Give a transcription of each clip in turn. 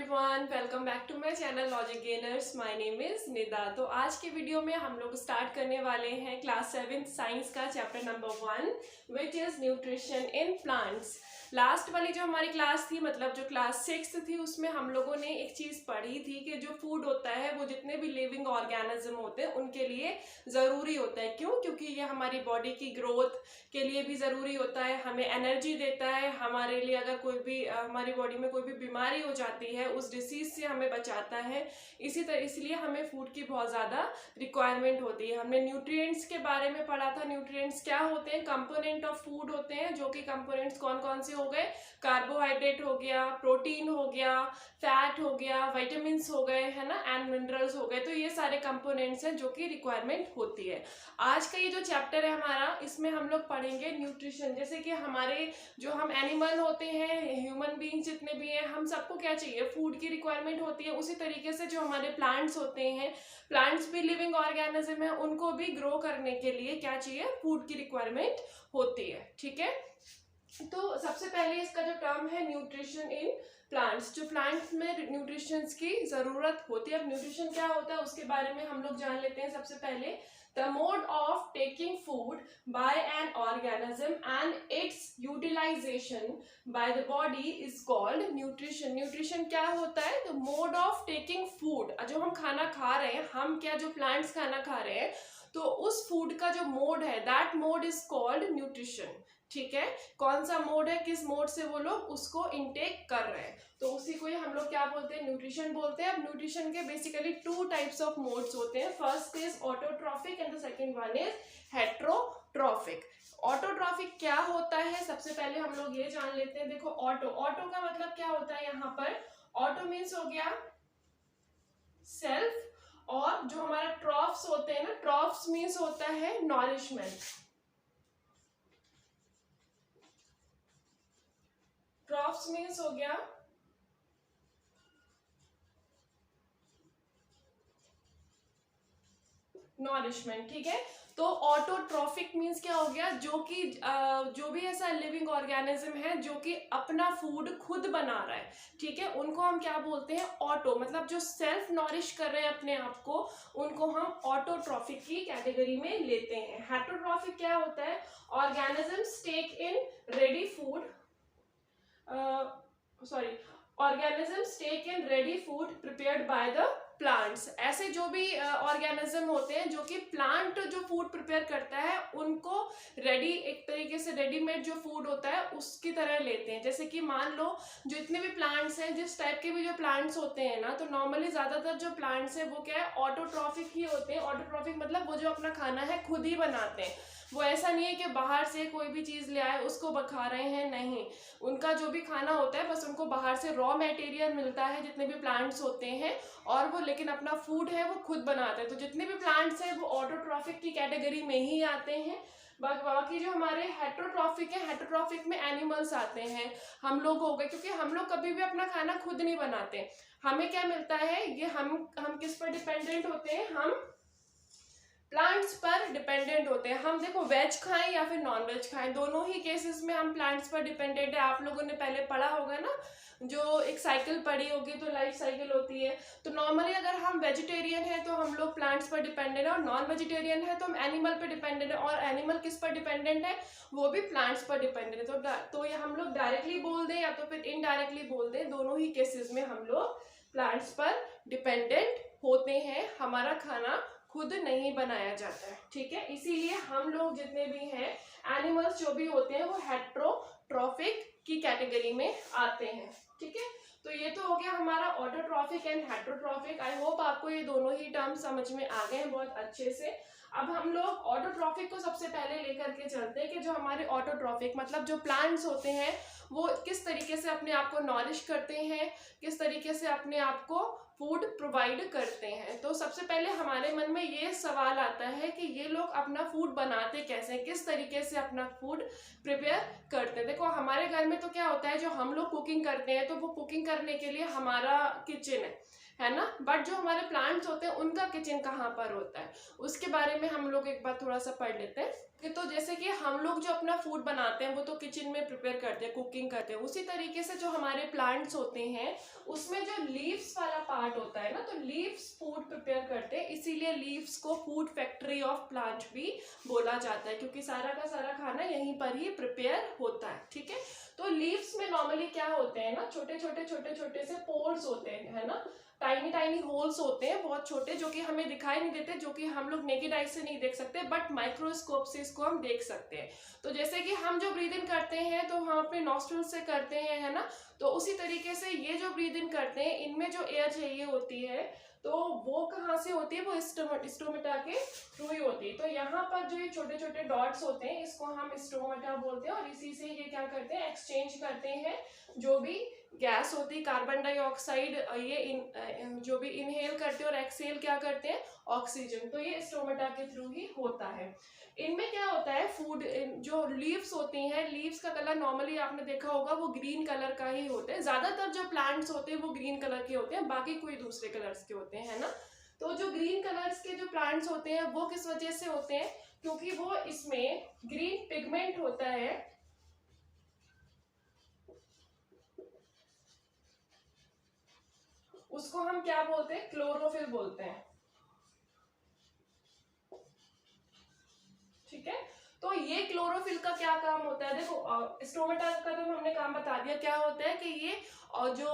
Everyone, welcome back to my channel logic gainers. My name is Nida. तो आज के video में हम लोग स्टार्ट करने वाले हैं क्लास 7 साइंस का chapter number 1 which is nutrition in plants. Last वाली जो हमारी क्लास थी, मतलब जो क्लास 6 थी, उसमें हम लोगों ने एक चीज़ पढ़ी थी कि जो फूड होता है वो जितने भी लिविंग ऑर्गेनिज्म होते हैं उनके लिए ज़रूरी होता है। क्यों? क्योंकि ये हमारी बॉडी की ग्रोथ के लिए भी ज़रूरी होता है, हमें एनर्जी देता है, हमारे लिए अगर कोई भी हमारी बॉडी में कोई भी बीमारी हो जाती है उस डिसीज से हमें बचाता है। इसलिए हमें फूड की बहुत ज़्यादा रिक्वायरमेंट होती है। हमने न्यूट्रिएंट्स के बारे में पढ़ा था। न्यूट्रिएंट्स क्या होते हैं? कंपोनेंट ऑफ फूड होते हैं, जो कि कंपोनेंट्स कौन कौन से हो गए? कार्बोहाइड्रेट हो गया, प्रोटीन हो गया, फैट हो गया, विटामिन्स हो गए, है ना, एंड मिनरल्स हो गए। तो ये सारे कंपोनेंट्स हैं जो कि रिक्वायरमेंट होती है। आज का ये जो चैप्टर है हमारा, इसमें हम लोग पढ़ेंगे न्यूट्रिशन। जैसे कि हमारे जो हम एनिमल होते हैं, ह्यूमन बीइंग्स जितने भी हैं, हम सबको क्या चाहिए? फूड की रिक्वायरमेंट होती है। उसी तरीके से जो हमारे प्लांट्स होते हैं, प्लांट्स भी लिविंग ऑर्गेनिज्म है, उनको भी ग्रो करने के लिए क्या चाहिए? फूड की रिक्वायरमेंट होती है। ठीक है, तो सबसे पहले इसका जो टर्म है न्यूट्रिशन इन प्लांट्स, जो प्लांट्स में न्यूट्रिशन की जरूरत होती है। अब न्यूट्रिशन क्या होता है उसके बारे में हम लोग जान लेते हैं। सबसे पहले the mode of taking food by an organism and its utilization by the body is called nutrition. Nutrition क्या होता है? The mode of taking food, जो हम खाना खा रहे हैं, हम क्या जो प्लांट्स खाना खा रहे हैं, तो उस फूड का जो मोड है, that mode is called nutrition. ठीक है, कौन सा मोड है, किस मोड से वो लोग उसको इनटेक कर रहे हैं, तो उसी को ही हम लोग क्या बोलते हैं? न्यूट्रिशन बोलते हैं। अब न्यूट्रिशन के बेसिकली 2 टाइप्स ऑफ मोड्स होते हैं। First is autotrophic and the second one is heterotrophic. Autotrophic क्या होता है? सबसे पहले हम लोग ये जान लेते हैं। देखो, ऑटो का मतलब क्या होता है? यहाँ पर ऑटो मीन्स हो गया सेल्फ, और जो हमारा ट्रॉफ्स होते हैं ना, ट्रॉफ्स मीन्स होता है नॉरिशमेंट। ट्रॉफ्स मीन्स हो गया नॉरिशमेंट। ठीक है, तो ऑटोट्रॉफिक मीन्स क्या हो गया? जो कि जो भी ऐसा लिविंग ऑर्गेनिज्म है जो कि अपना फूड खुद बना रहा है, ठीक है, उनको हम क्या बोलते हैं? ऑटो। मतलब जो सेल्फ नॉरिश कर रहे हैं अपने आप को, उनको हम ऑटोट्रॉफिक की कैटेगरी में लेते हैं। हेट्रोट्रॉफिक क्या होता है? Organisms take in ready food organisms take in ready food prepared by the plants. ऐसे जो भी ऑर्गेनिज्म होते हैं जो कि प्लांट जो फूड प्रिपेयर करता है, उनको रेडी, एक तरीके से रेडीमेड जो फूड होता है उसकी तरह लेते हैं। जैसे कि मान लो जो इतने भी प्लांट्स हैं, जिस टाइप के भी जो प्लांट्स होते हैं ना, तो नॉर्मली ज़्यादातर जो प्लांट्स हैं वो क्या है? ऑटोट्रॉफिक ही होते हैं। ऑटोट्रॉफिक मतलब वो जो अपना खाना है खुद ही बनाते हैं। वो ऐसा नहीं है कि बाहर से कोई भी चीज़ ले आए उसको खा रहे हैं, नहीं। उनका जो भी खाना होता है, बस उनको बाहर से रॉ मटेरियल मिलता है, जितने भी प्लांट्स होते हैं, और वो लेकिन अपना फूड है वो खुद बनाते हैं। तो जितने भी प्लांट्स हैं वो ऑटोट्रॉफिक की कैटेगरी में ही आते हैं। बाकी जो हमारे हेट्रोट्रॉफिक है, हेट्रोट्रॉफिक में एनिमल्स आते हैं, हम लोग हो गए, क्योंकि हम लोग कभी भी अपना खाना खुद नहीं बनाते। हमें क्या मिलता है? ये हम किस पर डिपेंडेंट होते हैं? हम प्लांट्स पर डिपेंडेंट होते हैं। हम देखो, वेज खाएं या फिर नॉन वेज खाएं, दोनों ही केसेस में हम प्लांट्स पर डिपेंडेंट है। आप लोगों ने पहले पढ़ा होगा ना, जो एक साइकिल पढ़ी होगी, तो लाइफ साइकिल होती है। तो नॉर्मली अगर हम वेजिटेरियन है तो हम लोग प्लांट्स पर डिपेंडेंट है, और नॉन वेजिटेरियन है तो हम एनिमल पर डिपेंडेंट है। और एनिमल किस पर डिपेंडेंट है? वो भी प्लांट्स पर डिपेंडेंट है। तो ये हम लोग डायरेक्टली बोल दें या तो फिर इनडायरेक्टली बोल दें, दोनों ही केसेस में हम लोग प्लांट्स पर डिपेंडेंट होते हैं। हमारा खाना खुद नहीं बनाया जाता है। ठीक है, इसीलिए हम लोग जितने भी हैं एनिमल्स जो भी होते हैं वो हेट्रोट्रॉफिक की कैटेगरी में आते हैं। ठीक है, तो ये तो हो गया हमारा autotrophic and heterotrophic. I hope आपको ये दोनों ही टर्म समझ में आ गए हैं बहुत अच्छे से। अब हम लोग ऑटोट्रॉफिक को सबसे पहले लेकर के चलते हैं कि जो हमारे ऑटोट्रॉफिक मतलब जो प्लांट्स होते हैं वो किस तरीके से अपने आप को नॉरिश करते हैं, किस तरीके से अपने आप को फूड प्रोवाइड करते हैं। तो सबसे पहले हमारे मन में ये सवाल आता है कि ये लोग अपना फूड बनाते कैसे, किस तरीके से अपना फूड प्रिपेयर करते हैं। देखो, हमारे घर में तो क्या होता है, जो हम लोग कुकिंग करते हैं तो वो कुकिंग करने के लिए हमारा किचन है ना, बट जो हमारे प्लांट्स होते हैं उनका किचन कहाँ पर होता है, उसके बारे में हम लोग एक बार थोड़ा सा पढ़ लेते हैं। तो जैसे कि हम लोग जो अपना फूड बनाते हैं वो तो किचन में प्रिपेयर करते हैं, कुकिंग करते हैं, उसी तरीके से जो हमारे प्लांट्स होते हैं उसमें जो लीव्स वाला पार्ट होता है ना, तो लीव्स फूड प्रिपेयर करते हैं, इसीलिए लीव्स को फूड फैक्ट्री ऑफ प्लांट भी बोला जाता है, क्योंकि सारा का सारा खाना यहीं पर ही प्रिपेयर होता है। ठीक है, तो लीव्स में नॉर्मली क्या होते हैं ना, छोटे छोटे से पोर्स होते हैं, है ना, टाइनी टाइनी होल्स होते हैं बहुत छोटे, जो कि हमें दिखाई नहीं देते, जो कि हम लोग नेकेड आई से नहीं देख सकते, बट माइक्रोस्कोप से इसको हम देख सकते हैं। तो जैसे कि हम जो ब्रीद इन करते हैं तो हम अपने नॉस्ट्रल से करते हैं, है ना, तो उसी तरीके से ये जो ब्रीद इन करते हैं इनमें जो एयर चाहिए होती है तो वो कहाँ से होती है, वो स्टोमेटा के थ्रू ही होती है। तो यहाँ पर जो ये छोटे छोटे डॉट्स होते हैं इसको हम स्टोमेटा बोलते हैं, और इसी से ये क्या करते हैं, एक्सचेंज करते हैं जो भी गैस होती है, कार्बन डाइऑक्साइड, ये जो भी इनहेल करते हैं और एक्सहेल क्या करते हैं, ऑक्सीजन, तो ये स्टोमेटा के थ्रू ही होता है। इनमें क्या होता है, फूड जो लीव्स होती हैं, लीव्स का कलर नॉर्मली आपने देखा होगा वो ग्रीन कलर का ही होता है, ज्यादातर जो प्लांट्स होते हैं वो ग्रीन कलर के होते हैं, बाकी कोई दूसरे कलर्स के होते हैं, है ना। तो जो ग्रीन कलर्स के जो प्लांट्स होते हैं वो किस वजह से होते हैं, क्योंकि वो इसमें ग्रीन पिगमेंट होता है, उसको हम क्या बोलते हैं, क्लोरोफिल बोलते हैं। ठीक है, तो ये क्लोरोफिल का क्या काम होता है, देखो स्टोमेटा का तो हमने काम बता दिया, क्या होता है कि ये और जो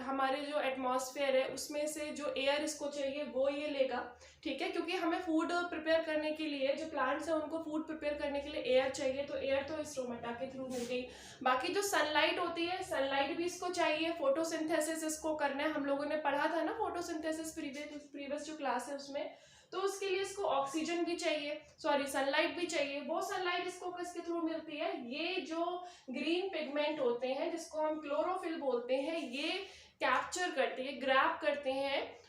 हमारे जो एटमॉस्फेयर है उसमें से जो एयर इसको चाहिए वो ये लेगा। ठीक है, क्योंकि हमें फूड प्रिपेयर करने के लिए, जो प्लांट्स है उनको फूड प्रिपेयर करने के लिए एयर चाहिए, तो एयर तो स्टोमेटा के थ्रू मिल गई। बाकी जो सनलाइट होती है, सनलाइट भी इसको चाहिए, फोटोसिंथेसिस इसको करना है, हम लोगों ने पढ़ा था ना फोटोसिंथेसिस प्रीवियस जो क्लास है उसमें, तो उसके लिए इसको ऑक्सीजन भी चाहिए, सॉरी सनलाइट भी चाहिए। वो सनलाइट इसको किसके थ्रू मिलती है, ये जो ग्रीन पिगमेंट होते हैं जिसको हम क्लोरोफिल बोलते हैं, ये कैप्चर करते हैं, ग्रैब करते हैं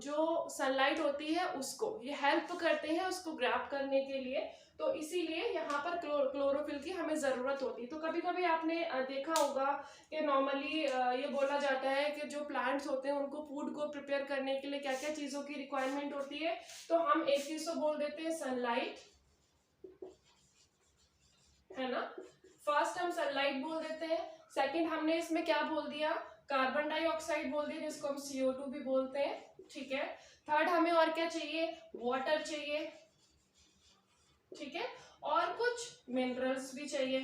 जो सनलाइट होती है उसको, ये हेल्प करते हैं उसको ग्रैब करने के लिए, तो इसीलिए यहाँ पर क्लोरोफिल की हमें जरूरत होती है। तो कभी कभी आपने देखा होगा कि नॉर्मली ये बोला जाता है कि जो प्लांट्स होते हैं उनको फूड को प्रिपेयर करने के लिए क्या क्या चीजों की रिक्वायरमेंट होती है, तो हम एक चीज तो बोल देते हैं सनलाइट, है ना, फर्स्ट हम सनलाइट बोल देते हैं, सेकंड हमने इसमें क्या बोल दिया, कार्बन डाइऑक्साइड बोल दिया जिसको हम CO2 भी बोलते हैं। ठीक है, थर्ड हमें और क्या चाहिए, वाटर चाहिए। ठीक है, और कुछ मिनरल्स भी चाहिए।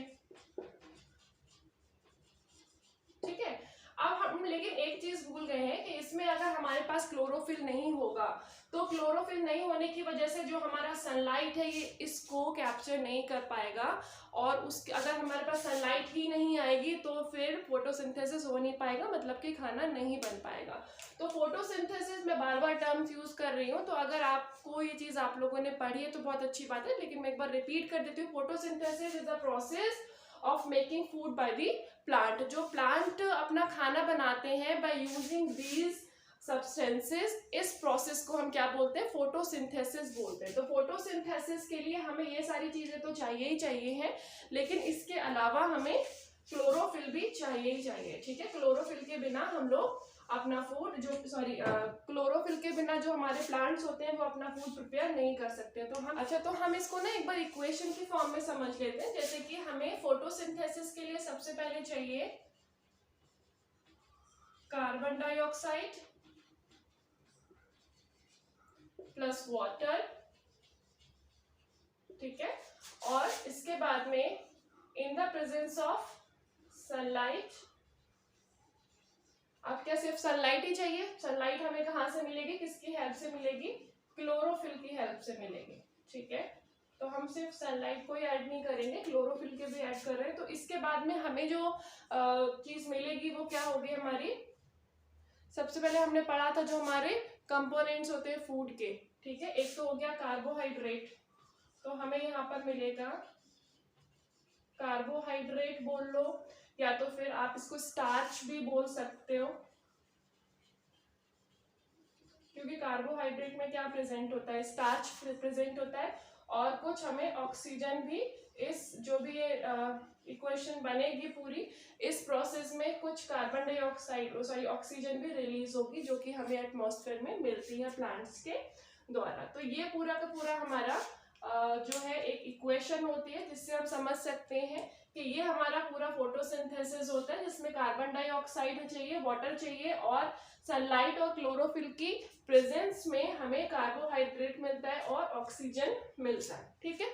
ठीक है, अब हम लेकिन एक चीज भूल गए हैं कि इसमें अगर हमारे पास क्लोरोफिल नहीं होगा, तो क्लोरोफिल नहीं होने की वजह से जो हमारा सनलाइट है ये इसको कैप्चर नहीं कर पाएगा, और उसके अगर हमारे पास सनलाइट ही नहीं आएगी तो फिर फोटोसिंथेसिस हो नहीं पाएगा, मतलब कि खाना नहीं बन पाएगा। तो फोटोसिंथेसिस में बार बार टर्म्स यूज कर रही हूँ, तो अगर आपको ये चीज आप लोगों ने पढ़ी है तो बहुत अच्छी बात है, लेकिन मैं एक बार रिपीट कर देती हूँ। Photosynthesis is the process of making food by the plant. जो प्लांट अपना खाना बनाते हैं बाय यूजिंग दीज सब्सटेंसेस, इस प्रोसेस को हम क्या बोलते हैं, फोटोसिंथेसिस बोलते हैं। तो फोटोसिंथेसिस के लिए हमें ये सारी चीजें तो चाहिए ही चाहिए हैं, लेकिन इसके अलावा हमें क्लोरोफिल भी चाहिए ही चाहिए। ठीक है, क्लोरोफिल के बिना हम लोग अपना फूड क्लोरोफिल के बिना जो हमारे प्लांट्स होते हैं वो अपना फूड प्रिपेयर नहीं कर सकते। तो हम इसको ना एक बार इक्वेशन की फॉर्म में समझ लेते हैं। जैसे कि हमें फोटोसिंथेसिस के लिए सबसे पहले चाहिए कार्बन डाइऑक्साइड प्लस वाटर। ठीक है, और इसके बाद में in the presence of sunlight, अब क्या सिर्फ सनलाइट ही चाहिए, सनलाइट हमें कहाँ से मिलेगी, किसकी हेल्प से मिलेगी, क्लोरोफिल की हेल्प से मिलेगी। ठीक है, तो हम सिर्फ सनलाइट को ही ऐड नहीं करेंगे, क्लोरोफिल के भी ऐड कर रहे हैं। तो इसके बाद में हमें जो चीज मिलेगी वो क्या होगी हमारी, सबसे पहले हमने पढ़ा था जो हमारे कंपोनेंट्स होते हैं फूड के। ठीक है, एक तो हो गया कार्बोहाइड्रेट, तो हमें यहाँ पर मिलेगा कार्बोहाइड्रेट बोल लो, या तो फिर आप इसको स्टार्च भी बोल सकते हो, क्योंकि कार्बोहाइड्रेट में क्या प्रेजेंट होता है, स्टार्च प्रेजेंट होता है। और कुछ हमें ऑक्सीजन भी, इस जो भी ये इक्वेशन बनेगी पूरी, इस प्रोसेस में कुछ कार्बन डाइऑक्साइड सॉरी ऑक्सीजन भी रिलीज होगी, जो कि हमें एटमॉस्फेयर में मिलती है प्लांट्स के द्वारा। तो ये पूरा का पूरा हमारा जो है एक इक्वेशन होती है जिससे हम समझ सकते हैं कि ये हमारा पूरा फोटोसिंथेसिस होता है, जिसमें कार्बन डाइऑक्साइड चाहिए, वाटर चाहिए और सनलाइट और क्लोरोफिल की प्रेजेंस में हमें कार्बोहाइड्रेट मिलता है और ऑक्सीजन मिलता है। ठीक है।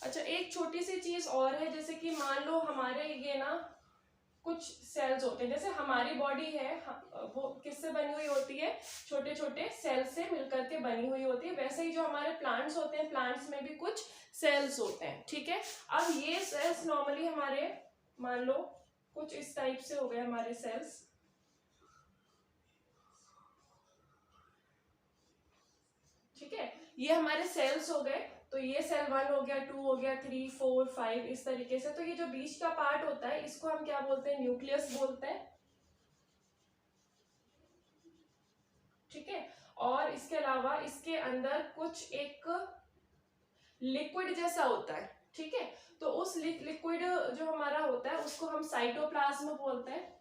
अच्छा, एक छोटी सी चीज और है, जैसे कि मान लो हमारे ये ना कुछ सेल्स होते हैं, जैसे हमारी बॉडी है वो किससे बनी हुई होती है, छोटे छोटे सेल्स से मिलकर के बनी हुई होती है। वैसे ही जो हमारे प्लांट्स होते हैं, प्लांट्स में भी कुछ सेल्स होते हैं। ठीक है। अब ये सेल्स नॉर्मली हमारे, मान लो कुछ इस टाइप से हो गए हमारे सेल्स। ठीक है, ये हमारे सेल्स हो गए। तो ये सेल 1 हो गया, 2 हो गया, 3, 4, 5 इस तरीके से। तो ये जो बीच का पार्ट होता है इसको हम क्या बोलते हैं, न्यूक्लियस बोलते हैं। ठीक है। और इसके अलावा इसके अंदर कुछ एक लिक्विड जैसा होता है। ठीक है। तो उस लिक्विड जो हमारा होता है उसको हम साइटोप्लाज्म बोलते हैं।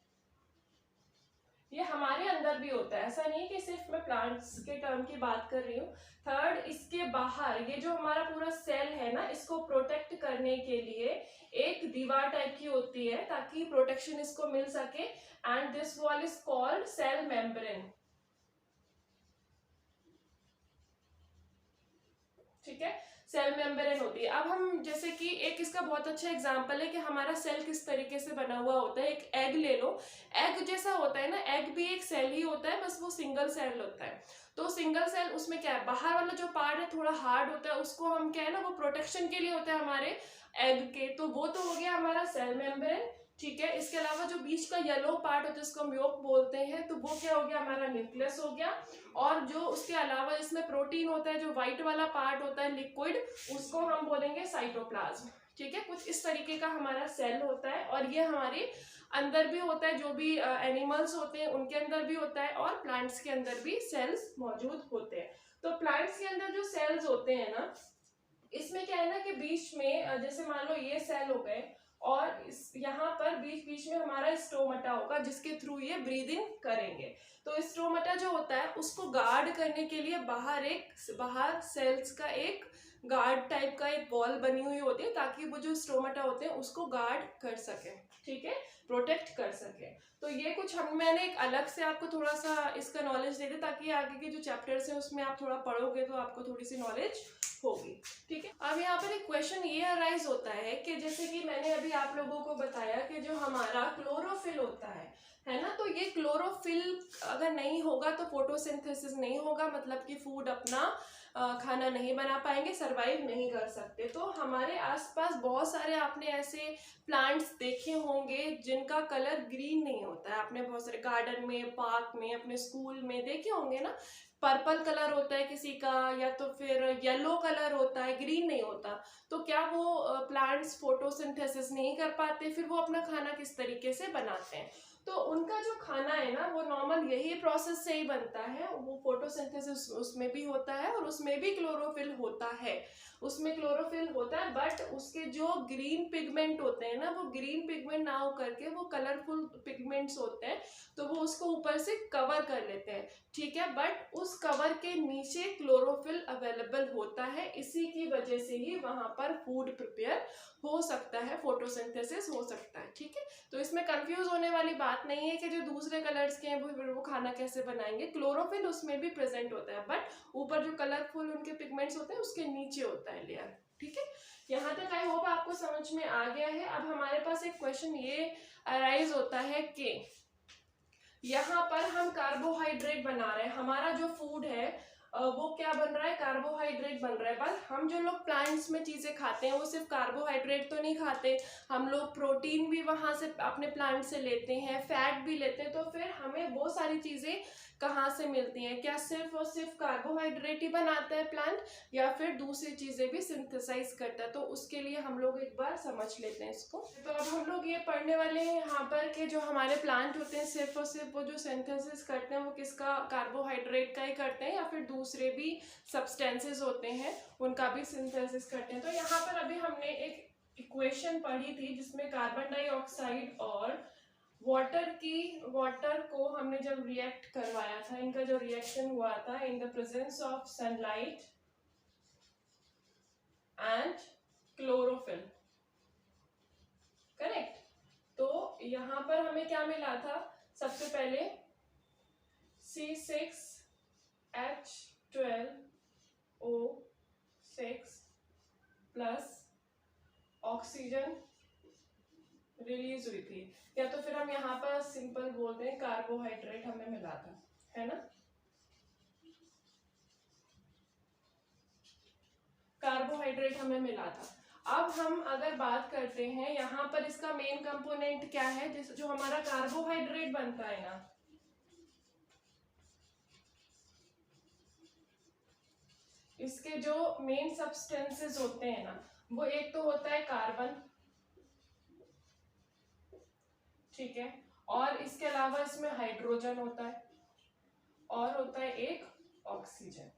ये हमारे अंदर भी होता है, ऐसा नहीं कि सिर्फ मैं प्लांट्स के टर्म की बात कर रही हूँ। थर्ड, इसके बाहर ये जो हमारा पूरा सेल है ना, इसको प्रोटेक्ट करने के लिए एक दीवार टाइप की होती है ताकि प्रोटेक्शन इसको मिल सके, and this wall is called cell membrane. ठीक है, सेल मेम्ब्रेन होती है। अब हम जैसे कि एक इसका बहुत अच्छा एग्जांपल है कि हमारा सेल किस तरीके से बना हुआ होता है। एक एग ले लो, एग जैसा होता है ना, एग भी एक सेल ही होता है, बस वो सिंगल सेल होता है। तो सिंगल सेल, उसमें क्या है, बाहर वाला जो पार्ट है थोड़ा हार्ड होता है, उसको हम क्या है ना, वो प्रोटेक्शन के लिए होता है हमारे एग के। तो वो तो हो गया हमारा सेल मेम्ब्रेन। ठीक है। इसके अलावा जो बीच का येलो पार्ट होता है जिसको हम योक बोलते हैं, तो वो क्या हो गया, हमारा न्यूक्लियस हो गया। और जो उसके अलावा इसमें प्रोटीन होता है, जो व्हाइट वाला पार्ट होता है लिक्विड, उसको हम बोलेंगे साइटोप्लाज्म। ठीक है, कुछ इस तरीके का हमारा सेल होता है। और ये हमारे अंदर भी होता है, जो भी एनिमल्स होते हैं उनके अंदर भी होता है, और प्लांट्स के अंदर भी सेल्स मौजूद होते हैं। तो प्लांट्स के अंदर जो सेल्स होते हैं ना, इसमें क्या है ना कि बीच में जैसे मान लो ये सेल हो गए, और इस यहाँ पर बीच बीच में हमारा स्टोमेटा होगा जिसके थ्रू ये ब्रीदिंग करेंगे। तो स्टोमेटा जो होता है उसको गार्ड करने के लिए बाहर सेल्स का एक गार्ड टाइप का एक वॉल बनी हुई होती है, ताकि वो जो स्टोमेटा होते हैं उसको गार्ड कर सके। ठीक है, प्रोटेक्ट कर सके। तो ये कुछ मैंने एक अलग से आपको थोड़ा सा इसका नॉलेज दे दिया, ताकि आगे के जो चैप्टर्स हैं उसमें आप थोड़ा पढ़ोगे तो आपको थोड़ी सी नॉलेज होगी। ठीक है। अब यहाँ पर एक क्वेश्चन ये अराइज होता है कि जैसे कि मैंने अभी आप लोगों को बताया कि जो हमारा क्लोरोफिल होता है ना, तो ये क्लोरोफिल अगर नहीं होगा तो फोटोसिंथेसिस नहीं होगा, मतलब कि फूड अपना खाना नहीं बना पाएंगे, सरवाइव नहीं कर सकते। तो हमारे आसपास बहुत सारे आपने ऐसे प्लांट्स देखे होंगे जिनका कलर ग्रीन नहीं होता है। आपने बहुत सारे गार्डन में, पार्क में, अपने स्कूल में देखे होंगे ना, पर्पल कलर होता है किसी का, या तो फिर येलो कलर होता है, ग्रीन नहीं होता। तो क्या वो प्लांट्स फोटोसिंथेसिस नहीं कर पाते, फिर वो अपना खाना किस तरीके से बनाते हैं? तो उनका जो खाना है ना, वो नॉर्मल यही प्रोसेस से ही बनता है। वो फोटोसिंथेसिस उसमें भी होता है और उसमें भी क्लोरोफिल होता है, उसमें क्लोरोफिल होता है, बट उसके जो ग्रीन पिगमेंट होते हैं ना, वो ग्रीन पिगमेंट ना हो करके वो कलरफुल पिगमेंट्स होते हैं, तो वो उसको ऊपर से कवर कर लेते हैं। ठीक है, बट उस कवर के नीचे क्लोरोफिल अवेलेबल होता है, इसी की वजह से ही वहां पर फूड प्रिपेयर हो सकता है, फोटोसिंथेसिस हो सकता है। ठीक है, तो इसमें कंफ्यूज होने वाली बात नहीं है कि जो दूसरे कलर्स के हैं वो खाना कैसे बनाएंगे। क्लोरोफिल उसमें भी प्रेजेंट होता है, बट ऊपर जो कलरफुल उनके पिगमेंट्स होते हैं उसके नीचे होता है लेयर। ठीक है, यहाँ तक आई होप आपको समझ में आ गया है। अब हमारे पास एक क्वेश्चन ये अराइज होता है कि यहाँ पर हम कार्बोहाइड्रेट बना रहे हैं, हमारा जो फूड है वो क्या बन रहा है, कार्बोहाइड्रेट बन रहा है। बस हम जो लोग प्लांट्स में चीजें खाते हैं वो सिर्फ कार्बोहाइड्रेट तो नहीं खाते, हम लोग प्रोटीन भी वहां से अपने प्लांट से लेते हैं, फैट भी लेते हैं। तो फिर हमें वो सारी चीजें कहाँ से मिलती हैं? क्या सिर्फ और सिर्फ कार्बोहाइड्रेट ही बनाता है प्लांट, या फिर दूसरी चीजें भी सिंथेसाइज करता है? तो उसके लिए हम लोग एक बार समझ लेते हैं इसको। तो अब हम लोग ये पढ़ने वाले हैं यहाँ पर कि जो हमारे प्लांट होते हैं सिर्फ और सिर्फ वो जो सिंथेसिस करते हैं वो किसका, कार्बोहाइड्रेट का ही करते हैं, या फिर दूसरे भी सब्सटेंसेस होते हैं उनका भी सिंथेसिस करते हैं? तो यहाँ पर अभी हमने एक इक्वेशन पढ़ी थी जिसमें कार्बन डाइऑक्साइड और वाटर को हमने जब रिएक्ट करवाया था, इनका जो रिएक्शन हुआ था in the presence of sunlight, and chlorophyll, correct. तो यहां पर हमें क्या मिला था, सबसे पहले C6H12O6 प्लस ऑक्सीजन रिलीज हुई थी, या तो फिर हम यहाँ पर सिंपल बोलते हैं कार्बोहाइड्रेट हमें मिला था, है ना। कार्बोहाइड्रेट हमें मिला था। अब हम अगर बात करते हैं यहाँ पर इसका मेन कंपोनेंट क्या है, जो हमारा कार्बोहाइड्रेट बनता है ना, इसके जो मेन सब्सटेंसेस होते हैं ना, वो एक तो होता है कार्बन, ठीक है, और इसके अलावा इसमें हाइड्रोजन होता है, और होता है एक ऑक्सीजन।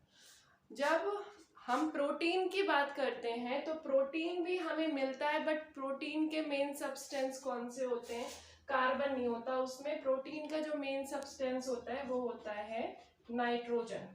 जब हम प्रोटीन की बात करते हैं तो प्रोटीन भी हमें मिलता है, बट प्रोटीन के मेन सब्सटेंस कौन से होते हैं, कार्बन नहीं होता उसमें। प्रोटीन का जो मेन सब्सटेंस होता है वो होता है नाइट्रोजन।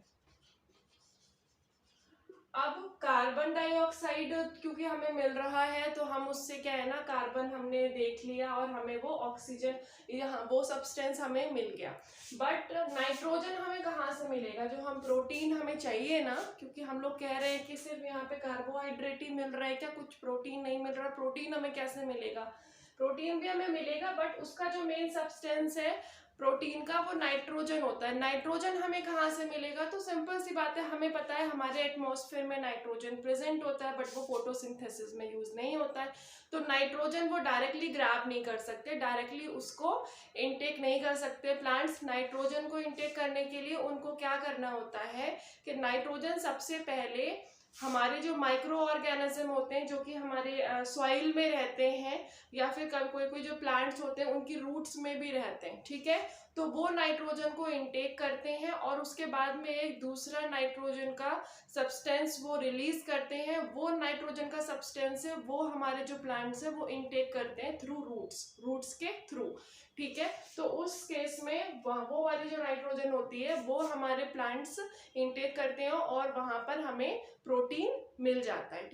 अब कार्बन डाइऑक्साइड क्योंकि हमें मिल रहा है तो हम उससे क्या है ना, कार्बन हमने देख लिया और हमें वो ऑक्सीजन, यहाँ वो सब्सटेंस हमें मिल गया। बट नाइट्रोजन हमें कहाँ से मिलेगा, जो हम प्रोटीन हमें चाहिए ना, क्योंकि हम लोग कह रहे हैं कि सिर्फ यहाँ पे कार्बोहाइड्रेट ही मिल रहा है क्या, कुछ प्रोटीन नहीं मिल रहा। प्रोटीन हमें कैसे मिलेगा, प्रोटीन भी हमें मिलेगा, बट उसका जो मेन सब्सटेंस है प्रोटीन का वो नाइट्रोजन होता है। नाइट्रोजन हमें कहाँ से मिलेगा, तो सिंपल सी बात है, हमें पता है हमारे एटमॉस्फेयर में नाइट्रोजन प्रेजेंट होता है, बट वो फोटोसिंथेसिस में यूज नहीं होता है। तो नाइट्रोजन वो डायरेक्टली ग्रैब नहीं कर सकते, डायरेक्टली उसको इनटेक नहीं कर सकते प्लांट्स। नाइट्रोजन को इनटेक करने के लिए उनको क्या करना होता है कि नाइट्रोजन सबसे पहले हमारे जो माइक्रो ऑर्गेनिज्म होते हैं जो कि हमारे सॉइल में रहते हैं, या फिर कोई कोई जो प्लांट्स होते हैं उनकी रूट्स में भी रहते हैं, ठीक है, तो वो नाइट्रोजन को इनटेक करते हैं और उसके बाद में एक दूसरा नाइट्रोजन का सब्सटेंस वो रिलीज करते हैं। वो नाइट्रोजन का सब्सटेंस है वो हमारे जो प्लांट्स है वो इनटेक करते हैं थ्रू रूट्स के थ्रू, ठीक है। तो उस केस में वो वाली जो नाइट्रोजन होती है वो हमारे प्लांट्स इनटेक करते हैं और वहां पर हमें प्रोटीन मिल जाता है।